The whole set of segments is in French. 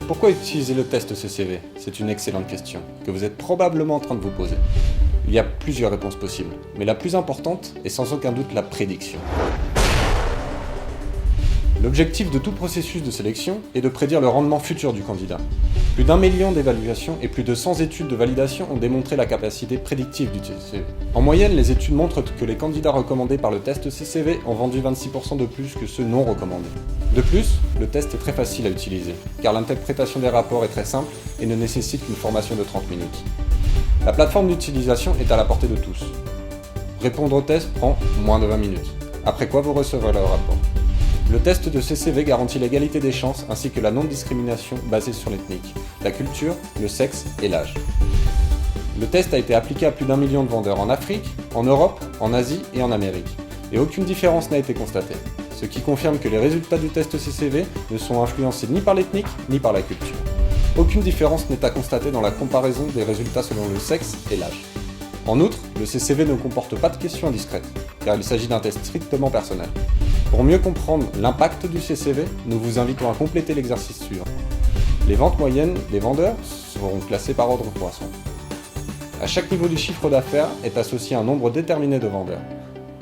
Pourquoi utiliser le test CCV? C'est une excellente question, que vous êtes probablement en train de vous poser. Il y a plusieurs réponses possibles, mais la plus importante est sans aucun doute la prédiction. L'objectif de tout processus de sélection est de prédire le rendement futur du candidat. Plus d'1 million d'évaluations et plus de 100 études de validation ont démontré la capacité prédictive du CCV. En moyenne, les études montrent que les candidats recommandés par le test CCV ont vendu 26% de plus que ceux non recommandés. De plus, le test est très facile à utiliser, car l'interprétation des rapports est très simple et ne nécessite qu'une formation de 30 minutes. La plateforme d'utilisation est à la portée de tous. Répondre au test prend moins de 20 minutes, après quoi vous recevrez le rapport. Le test de CCV garantit l'égalité des chances ainsi que la non-discrimination basée sur l'ethnique, la culture, le sexe et l'âge. Le test a été appliqué à plus d'1 million de vendeurs en Afrique, en Europe, en Asie et en Amérique, et aucune différence n'a été constatée, ce qui confirme que les résultats du test CCV ne sont influencés ni par l'ethnique ni par la culture. Aucune différence n'est à constater dans la comparaison des résultats selon le sexe et l'âge. En outre, le CCV ne comporte pas de questions indiscrètes, car il s'agit d'un test strictement personnel. Pour mieux comprendre l'impact du CCV, nous vous invitons à compléter l'exercice suivant. Les ventes moyennes des vendeurs seront classées par ordre croissant. À chaque niveau du chiffre d'affaires est associé un nombre déterminé de vendeurs.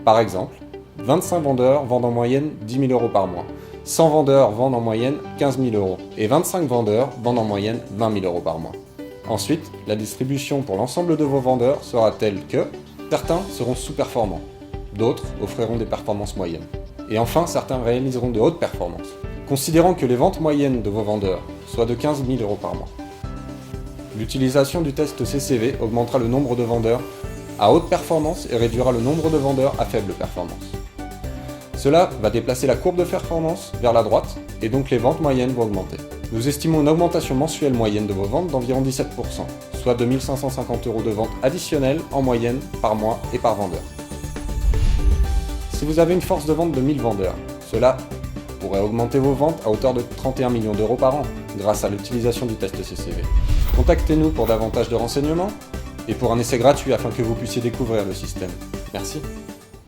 Par exemple, 25 vendeurs vendent en moyenne 10 000 € par mois, 100 vendeurs vendent en moyenne 15 000 € et 25 vendeurs vendent en moyenne 20 000 € par mois. Ensuite, la distribution pour l'ensemble de vos vendeurs sera telle que certains seront sous-performants, d'autres offriront des performances moyennes. Et enfin, certains réaliseront de hautes performances, considérant que les ventes moyennes de vos vendeurs soient de 15 000 € par mois. L'utilisation du test CCV augmentera le nombre de vendeurs à haute performance et réduira le nombre de vendeurs à faible performance. Cela va déplacer la courbe de performance vers la droite et donc les ventes moyennes vont augmenter. Nous estimons une augmentation mensuelle moyenne de vos ventes d'environ 17%, soit 2 550 € de ventes additionnelles en moyenne par mois et par vendeur. Si vous avez une force de vente de 1000 vendeurs, cela pourrait augmenter vos ventes à hauteur de 31 millions € par an grâce à l'utilisation du test CCV. Contactez-nous pour davantage de renseignements et pour un essai gratuit afin que vous puissiez découvrir le système. Merci.